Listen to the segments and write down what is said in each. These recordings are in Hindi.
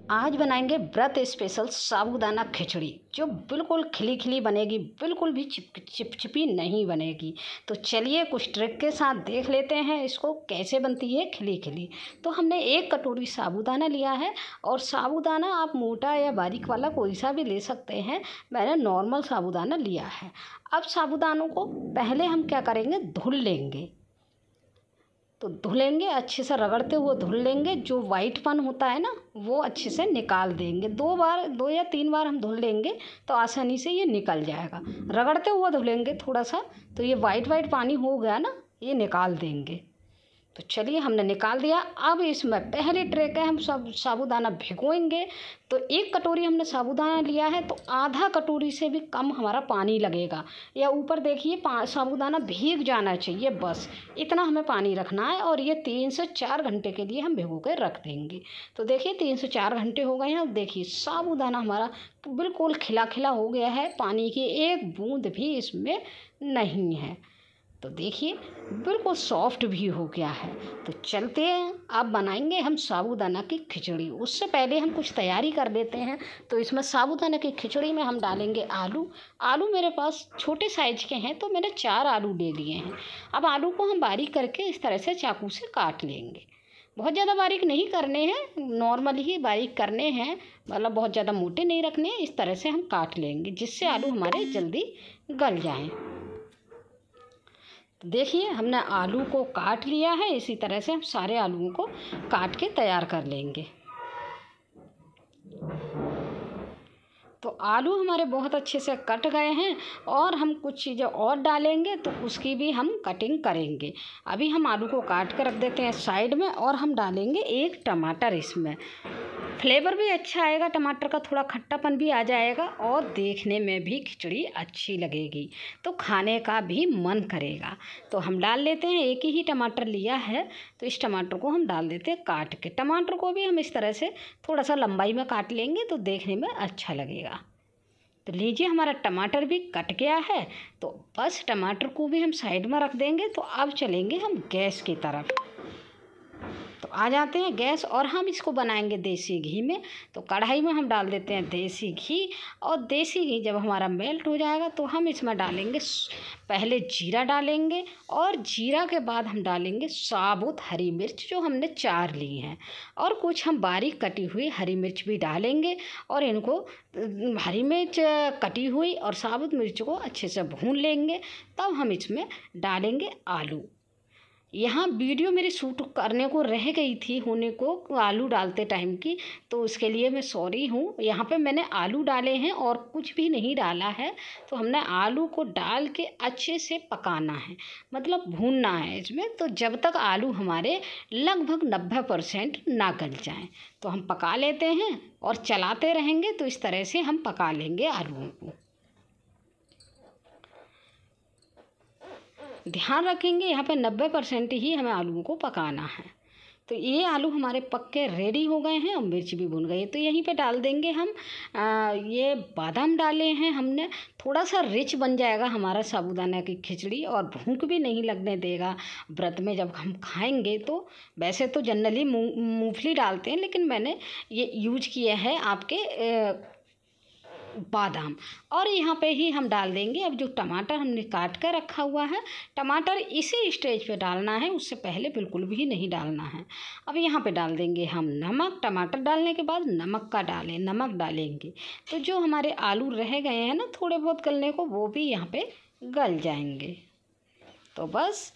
आज बनाएंगे व्रत स्पेशल साबूदाना खिचड़ी जो बिल्कुल खिली खिली बनेगी, बिल्कुल भी चिपचिपी नहीं बनेगी। तो चलिए कुछ ट्रिक के साथ देख लेते हैं इसको कैसे बनती है खिली खिली। तो हमने 1 कटोरी साबूदाना लिया है और साबूदाना आप मोटा या बारीक वाला कोई सा भी ले सकते हैं। मैंने नॉर्मल साबूदाना लिया है। अब साबूदानों को पहले हम क्या करेंगे, धुल लेंगे। तो धुलेंगे, अच्छे से रगड़ते हुए धुल लेंगे। जो वाइटपन होता है ना वो अच्छे से निकाल देंगे। 2 या 3 बार हम धुल लेंगे तो आसानी से ये निकल जाएगा। रगड़ते हुए धुलेंगे थोड़ा सा, तो ये वाइट पानी हो गया ना, ये निकाल देंगे। तो चलिए हमने निकाल दिया। अब इसमें पहली ट्रिक है, हम सब साबूदाना भिगोएंगे। तो 1 कटोरी हमने साबूदाना लिया है तो आधा कटोरी से भी कम हमारा पानी लगेगा। या ऊपर देखिए साबूदाना भीग जाना चाहिए, बस इतना हमें पानी रखना है। और ये 3 से 4 घंटे के लिए हम भिगो कर रख देंगे। तो देखिए 3 से 4 घंटे हो गए हैं। अब देखिए साबूदाना हमारा बिल्कुल खिला खिला हो गया है, पानी की एक बूंद भी इसमें नहीं है। तो देखिए बिल्कुल सॉफ्ट भी हो गया है। तो चलते हैं, अब बनाएंगे हम साबूदाना की खिचड़ी। उससे पहले हम कुछ तैयारी कर लेते हैं। तो इसमें साबूदाना की खिचड़ी में हम डालेंगे आलू। आलू मेरे पास छोटे साइज के हैं तो मैंने 4 आलू ले लिए हैं। अब आलू को हम बारीक करके इस तरह से चाकू से काट लेंगे। बहुत ज़्यादा बारीक नहीं करने हैं, नॉर्मल ही बारीक करने हैं, मतलब बहुत ज़्यादा मोटे नहीं रखने हैं। इस तरह से हम काट लेंगे जिससे आलू हमारे जल्दी गल जाएँ। देखिए हमने आलू को काट लिया है। इसी तरह से हम सारे आलूओं को काट के तैयार कर लेंगे। तो आलू हमारे बहुत अच्छे से कट गए हैं और हम कुछ चीज़ें और डालेंगे तो उसकी भी हम कटिंग करेंगे। अभी हम आलू को काट कर रख देते हैं साइड में और हम डालेंगे 1 टमाटर। इसमें फ्लेवर भी अच्छा आएगा, टमाटर का थोड़ा खट्टापन भी आ जाएगा और देखने में भी खिचड़ी अच्छी लगेगी, तो खाने का भी मन करेगा। तो हम डाल लेते हैं, 1 ही टमाटर लिया है तो इस टमाटर को हम डाल देते हैं काट के। टमाटर को भी हम इस तरह से थोड़ा सा लंबाई में काट लेंगे तो देखने में अच्छा लगेगा। तो लीजिए हमारा टमाटर भी कट गया है। तो बस टमाटर को भी हम साइड में रख देंगे। तो अब चलेंगे हम गैस की तरफ। तो आ जाते हैं गैस और हम इसको बनाएंगे देसी घी में। तो कढ़ाई में हम डाल देते हैं देसी घी और देसी घी जब हमारा मेल्ट हो जाएगा तो हम इसमें डालेंगे, पहले जीरा डालेंगे और जीरा के बाद हम डालेंगे साबुत हरी मिर्च जो हमने 4 ली हैं और कुछ हम बारीक कटी हुई हरी मिर्च भी डालेंगे। और इनको हरी मिर्च कटी हुई और साबुत मिर्च को अच्छे से भून लेंगे। तब हम इसमें डालेंगे आलू। यहाँ वीडियो मेरी शूट करने को रह गई थी होने को आलू डालते टाइम की, तो उसके लिए मैं सॉरी हूँ। यहाँ पे मैंने आलू डाले हैं और कुछ भी नहीं डाला है। तो हमने आलू को डाल के अच्छे से पकाना है, मतलब भूनना है इसमें। तो जब तक आलू हमारे लगभग 90% ना गल जाएँ तो हम पका लेते हैं और चलाते रहेंगे। तो इस तरह से हम पका लेंगे आलूओं को। ध्यान रखेंगे यहाँ पे 90% ही हमें आलूओं को पकाना है। तो ये आलू हमारे पक के रेडी हो गए हैं और मिर्च भी भुन गई है। तो यहीं पे डाल देंगे हम ये बादाम डाले हैं हमने, थोड़ा सा रिच बन जाएगा हमारा साबूदाना की खिचड़ी और भूख भी नहीं लगने देगा व्रत में जब हम खाएंगे। तो वैसे तो जनरली मूंगफली डालते हैं लेकिन मैंने ये यूज किया है आपके बादाम। और यहाँ पे ही हम डाल देंगे अब जो टमाटर हमने काट कर रखा हुआ है। टमाटर इसी स्टेज पे डालना है, उससे पहले बिल्कुल भी नहीं डालना है। अब यहाँ पे डाल देंगे हम नमक। टमाटर डालने के बाद नमक डालेंगे तो जो हमारे आलू रह गए हैं ना थोड़े बहुत गलने को, वो भी यहाँ पे गल जाएंगे। तो बस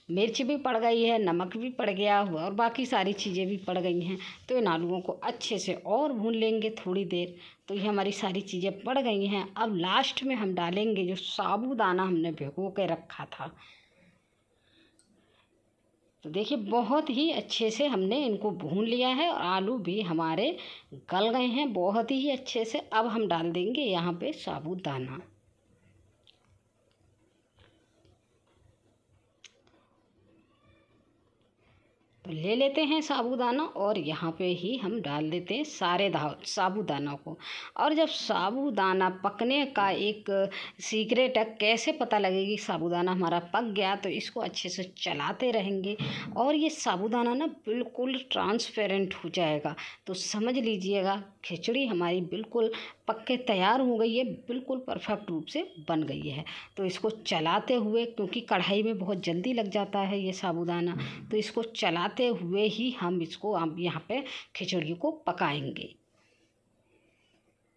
मिर्च भी पड़ गई है, नमक भी पड़ गया हुआ और बाकी सारी चीज़ें भी पड़ गई हैं। तो इन आलूओं को अच्छे से और भून लेंगे थोड़ी देर। तो ये हमारी सारी चीज़ें पड़ गई हैं। अब लास्ट में हम डालेंगे जो साबूदाना हमने भिगो के रखा था। तो देखिए बहुत ही अच्छे से हमने इनको भून लिया है और आलू भी हमारे गल गए हैं बहुत ही अच्छे से। अब हम डाल देंगे यहाँ पे साबूदाना। तो ले लेते हैं साबूदाना और यहाँ पे ही हम डाल देते हैं सारे साबूदाना को। और जब साबूदाना पकने का एक सीक्रेट है, कैसे पता लगेगी साबूदाना हमारा पक गया, तो इसको अच्छे से चलाते रहेंगे और ये साबूदाना ना बिल्कुल ट्रांसपेरेंट हो जाएगा। तो समझ लीजिएगा खिचड़ी हमारी बिल्कुल पक के तैयार हो गई है, बिल्कुल परफेक्ट रूप से बन गई है। तो इसको चलाते हुए, क्योंकि कढ़ाई में बहुत जल्दी लग जाता है ये साबूदाना, तो इसको चलाते हुए ही हम इसको यहाँ पे खिचड़ी को पकाएंगे।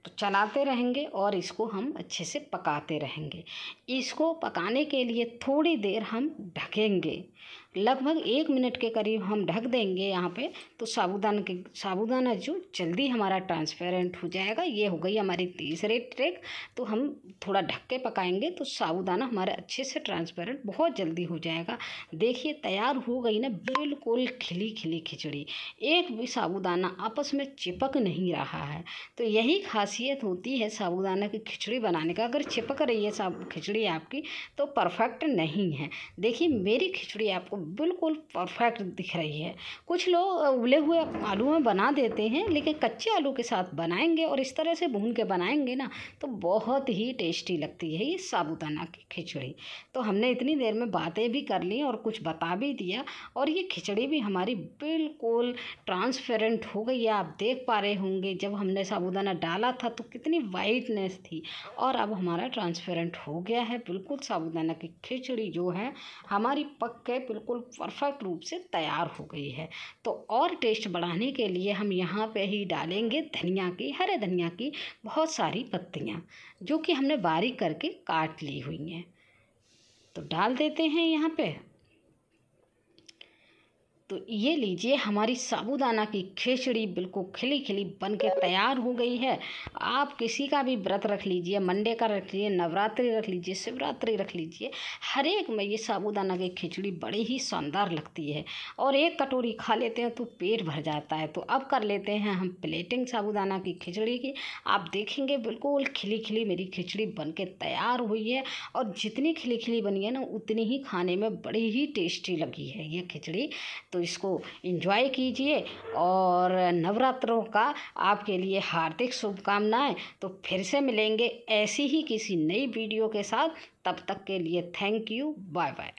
तो चलाते रहेंगे और इसको हम अच्छे से पकाते रहेंगे। इसको पकाने के लिए थोड़ी देर हम ढकेंगे, लगभग 1 मिनट के करीब हम ढक देंगे यहाँ पे। तो साबूदाना जो जल्दी हमारा ट्रांसपेरेंट हो जाएगा। ये हो गई हमारी तीसरी ट्रिक। तो हम थोड़ा ढक के पकाएंगे तो साबूदाना हमारा अच्छे से ट्रांसपेरेंट बहुत जल्दी हो जाएगा। देखिए तैयार हो गई ना बिल्कुल खिली खिली खिचड़ी, एक भी साबूदाना आपस में चिपक नहीं रहा है। तो यही खासियत होती है साबूदाना की खिचड़ी बनाने का। अगर चिपक रही है खिचड़ी आपकी तो परफेक्ट नहीं है। देखिए मेरी खिचड़ी आपको बिल्कुल परफेक्ट दिख रही है। कुछ लोग उबले हुए आलू में बना देते हैं, लेकिन कच्चे आलू के साथ बनाएंगे और इस तरह से भून के बनाएंगे ना तो बहुत ही टेस्टी लगती है ये साबूदाना की खिचड़ी। तो हमने इतनी देर में बातें भी कर ली और कुछ बता भी दिया, और ये खिचड़ी भी हमारी बिल्कुल ट्रांसपेरेंट हो गई है। आप देख पा रहे होंगे जब हमने साबूदाना डाला था तो कितनी वाइटनेस थी, और अब हमारा ट्रांसपेरेंट हो गया है बिल्कुल। साबूदाना की खिचड़ी जो है हमारी पक के बिल्कुल परफेक्ट रूप से तैयार हो गई है। तो और टेस्ट बढ़ाने के लिए हम यहाँ पे ही डालेंगे धनिया की, हरे धनिया की बहुत सारी पत्तियाँ, जो कि हमने बारीक करके काट ली हुई हैं। तो डाल देते हैं यहाँ पे। तो ये लीजिए हमारी साबूदाना की खिचड़ी बिल्कुल खिली खिली बन के तैयार हो गई है। आप किसी का भी व्रत रख लीजिए, मंडे का रख लीजिए, नवरात्रि रख लीजिए, शिवरात्रि रख लीजिए, हर एक में ये साबूदाना की खिचड़ी बड़ी ही शानदार लगती है। और एक कटोरी खा लेते हैं तो पेट भर जाता है। तो अब कर लेते हैं हम प्लेटिंग साबूदाना की खिचड़ी की। आप देखेंगे बिल्कुल खिली खिली मेरी खिचड़ी बन के तैयार हुई है, और जितनी खिली खिली बनी है ना उतनी ही खाने में बड़ी ही टेस्टी लगी है ये खिचड़ी। तो इसको एंजॉय कीजिए, और नवरात्रों का आपके लिए हार्दिक शुभकामनाएं। तो फिर से मिलेंगे ऐसी ही किसी नई वीडियो के साथ। तब तक के लिए थैंक यू, बाय बाय।